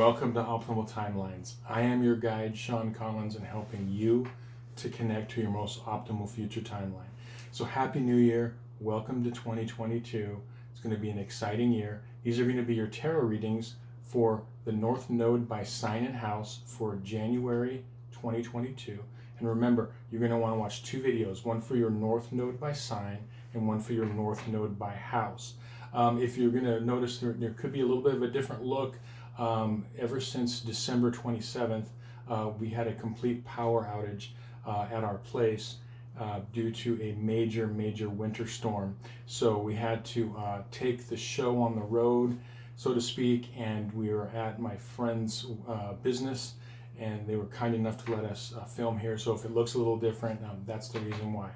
Welcome to Optimal Timelines. I am your guide, Sean Collins, in helping you to connect to your most optimal future timeline. So Happy New Year. Welcome to 2022. It's going to be an exciting year. These are going to be your tarot readings for the North Node by sign and house for January 2022. And remember, you're going to want to watch two videos, one for your North Node by sign and one for your North Node by house. If you're going to notice, there could be a little bit of a different look. Ever since December 27th, we had a complete power outage at our place due to a major winter storm. So we had to take the show on the road, so to speak, and we were at my friend's business, and they were kind enough to let us film here. So if it looks a little different, that's the reason why.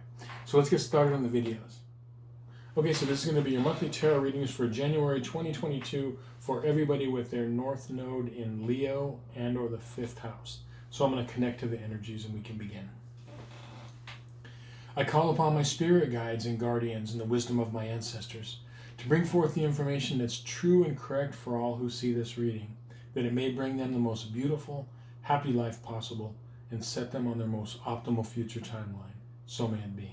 So let's get started on the videos. Okay, so this is going to be your monthly tarot readings for January 2022 for everybody with their North Node in Leo and or the 5th house. So I'm going to connect to the energies and we can begin. I call upon my spirit guides and guardians and the wisdom of my ancestors to bring forth the information that's true and correct for all who see this reading, that it may bring them the most beautiful, happy life possible and set them on their most optimal future timeline. So may it be.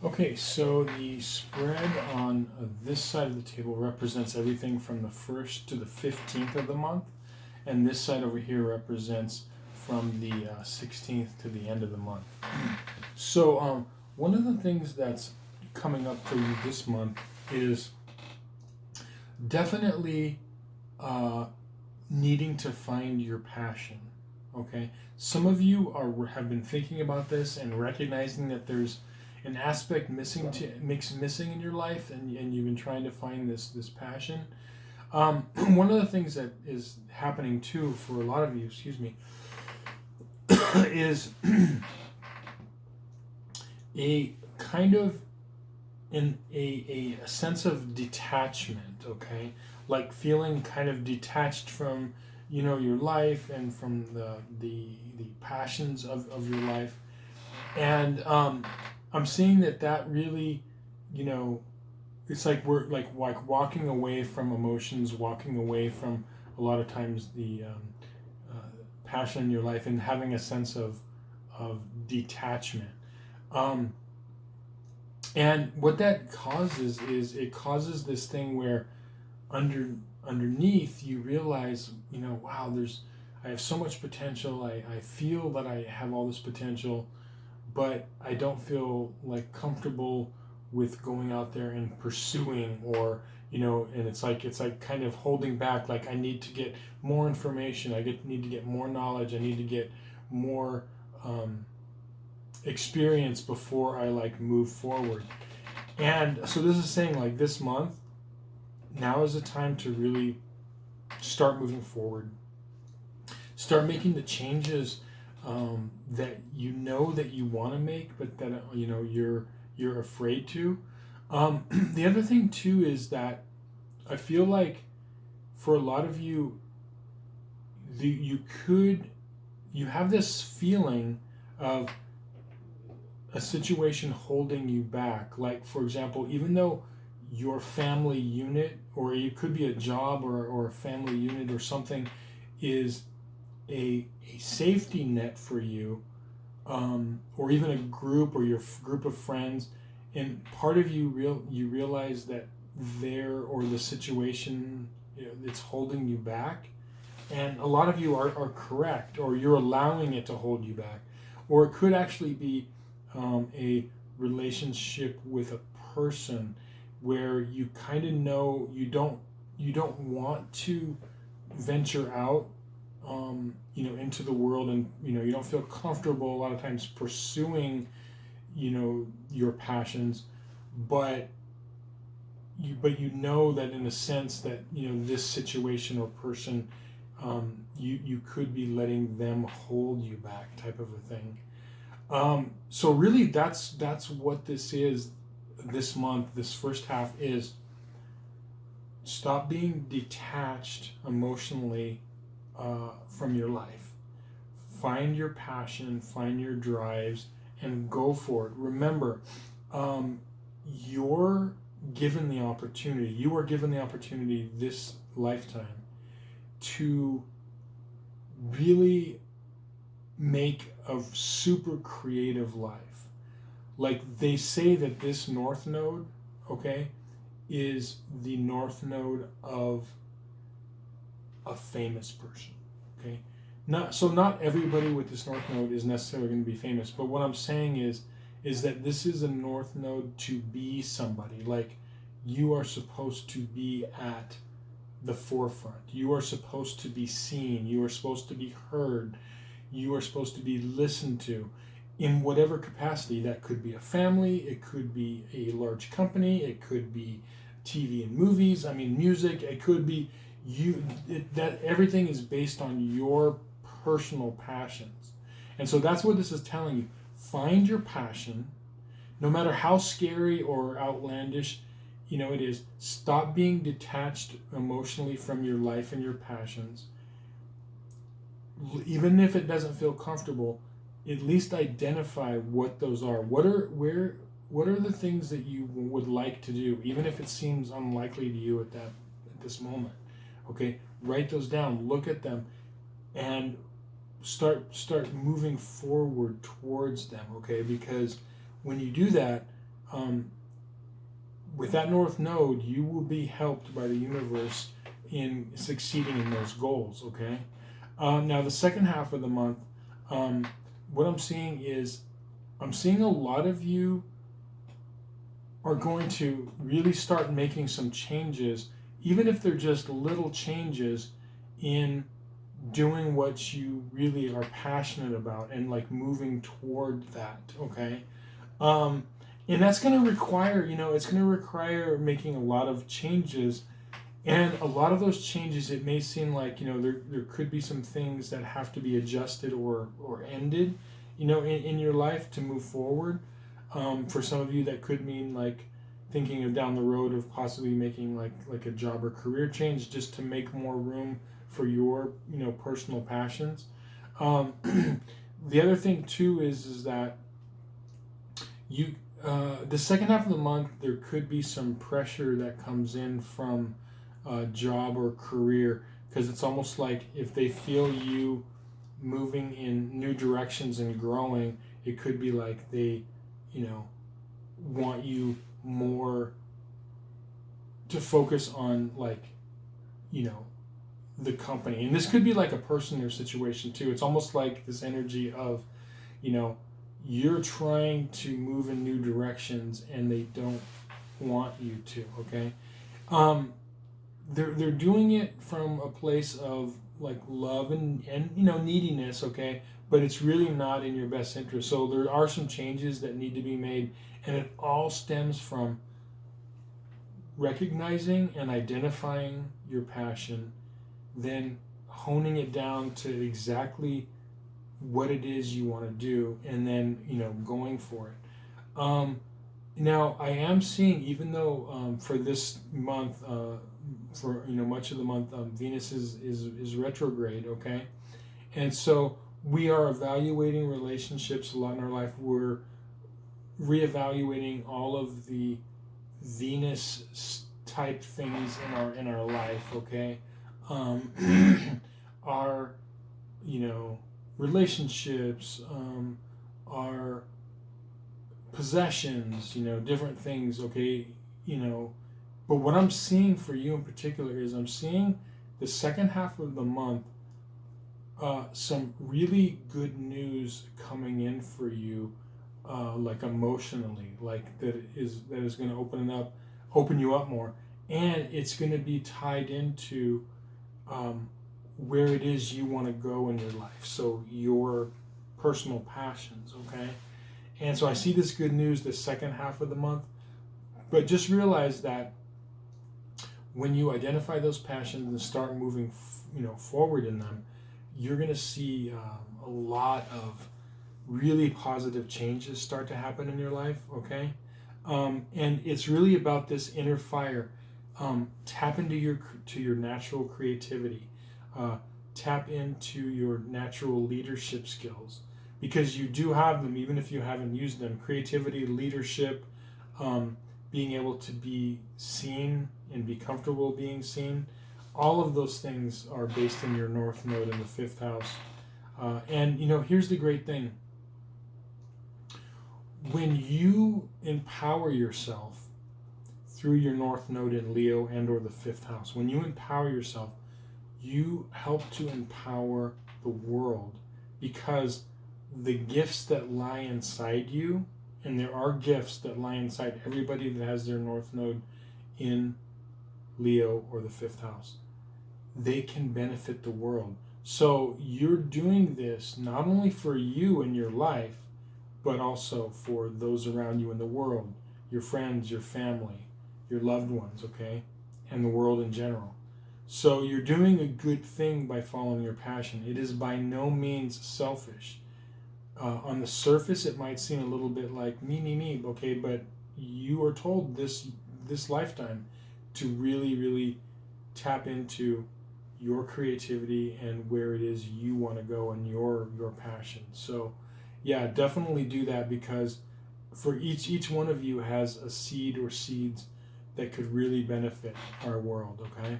Okay, so the spread on this side of the table represents everything from the 1st to the 15th of the month, and this side over here represents from the 16th to the end of the month. So one of the things that's coming up for you this month is definitely needing to find your passion. Okay, some of you have been thinking about this and recognizing that there's an aspect missing in your life, and you've been trying to find this passion. One of the things that is happening too for a lot of you, is a kind of a sense of detachment. Okay, like feeling kind of detached from your life and from the passions of your life, and I'm seeing that really, it's like we're like walking away from emotions, walking away from a lot of times the passion in your life, and having a sense of detachment. And what that causes is it causes this thing where underneath you realize, wow, I have so much potential. I feel that I have all this potential, but I don't feel like comfortable with going out there and pursuing, or and it's like kind of holding back. Like I need to get more information. Need to get more knowledge. I need to get more experience before I move forward. And so this is saying this month, now is the time to really start moving forward. start making the changes that you know that you want to make, but that you're afraid to. The other thing too is that I feel like for a lot of you, you have this feeling of a situation holding you back. Like, for example, even though your family unit, or it could be a job or a family unit or something, is a safety net for you, or even a group or your group of friends, and part of you realize that the situation, it's holding you back, and a lot of you are correct, or you're allowing it to hold you back, or it could actually be a relationship with a person where you kind of know you don't want to venture out into the world, and you don't feel comfortable a lot of times pursuing your passions, but you know that in a sense that this situation or person, you could be letting them hold you back, type of a thing. So really that's what this is. This month, this first half, is stop being detached emotionally from your life. Find your passion, find your drives, and go for it. Remember, you're given the opportunity, you are given the opportunity this lifetime to really make a super creative life. Like, they say that this north node, okay, is the north node of a famous person, okay? Not everybody with this north node is necessarily going to be famous, but what I'm saying is that this is a north node to be somebody. Like, you are supposed to be at the forefront. You are supposed to be seen. You are supposed to be heard. You are supposed to be listened to in whatever capacity. That could be a family, it could be a large company, it could be TV and movies, music, it could be that everything is based on your personal passions. And so that's what this is telling you. Find your passion, no matter how scary or outlandish it is. Stop being detached emotionally from your life and your passions. Even if it doesn't feel comfortable, at least identify what those are. What are the things that you would like to do, even if it seems unlikely to you at this moment. Okay, write those down, look at them, and start moving forward towards them. Okay, because when you do that, with that north node, you will be helped by the universe in succeeding in those goals. Okay, now the second half of the month, what I'm seeing is, I'm seeing a lot of you are going to really start making some changes, even if they're just little changes, in doing what you really are passionate about and like moving toward that. Okay, and that's going to require, it's going to require making a lot of changes, and a lot of those changes, it may seem like there could be some things that have to be adjusted or ended, in your life to move forward. For some of you, that could mean like thinking of down the road of possibly making like a job or career change, just to make more room for your personal passions. The other thing too is that you the second half of the month, there could be some pressure that comes in from job or career, because it's almost like if they feel you moving in new directions and growing, it could be like they want you more to focus on the company. And this could be like a person or situation too. It's almost like this energy of you're trying to move in new directions and they don't want you to. Okay, they're doing it from a place of like love and neediness. Okay, but it's really not in your best interest. So there are some changes that need to be made, and it all stems from recognizing and identifying your passion, then honing it down to exactly what it is you want to do, and then going for it. Now I am seeing, even though for this month, for much of the month, Venus is retrograde, okay, and so we are evaluating relationships a lot in our life. We're reevaluating all of the Venus type things in our life, okay. Our relationships, our possessions, different things, okay. But what I'm seeing for you in particular is I'm seeing the second half of the month, some really good news coming in for you, like emotionally, like that is going to open you up more, and it's going to be tied into where it is you want to go in your life, so your personal passions, okay. And so I see this good news the second half of the month, but just realize that when you identify those passions and start moving forward in them, you're going to see a lot of really positive changes start to happen in your life, okay. And it's really about this inner fire. Tap into your natural creativity. Tap into your natural leadership skills, because you do have them, even if you haven't used them. Creativity, leadership, being able to be seen and be comfortable being seen. All of those things are based in your North Node in the 5th house. And here's the great thing. When you empower yourself through your North Node in Leo and or the 5th house, when you empower yourself, you help to empower the world, because the gifts that lie inside you, and there are gifts that lie inside everybody that has their North Node in Leo or the 5th house, they can benefit the world. So you're doing this not only for you and your life, but also for those around you in the world, your friends, your family, your loved ones, okay, and the world in general. So you're doing a good thing by following your passion. It is by no means selfish. On the surface, it might seem a little bit like me, okay, but you are told this lifetime to really, really tap into your creativity and where it is you want to go and your passion. So yeah, definitely do that, because for each one of you has a seed or seeds that could really benefit our world, okay?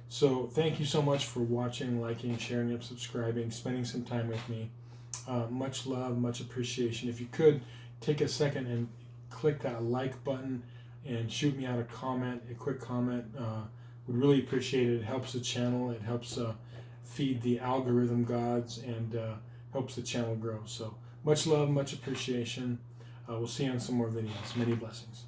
So thank you so much for watching, liking, sharing, and subscribing, spending some time with me. Much love, much appreciation. If you could take a second and click that like button and shoot me out a quick comment. Would really appreciate it. It helps the channel. It helps feed the algorithm gods, and helps the channel grow. So much love, much appreciation. We'll see you on some more videos. Many blessings.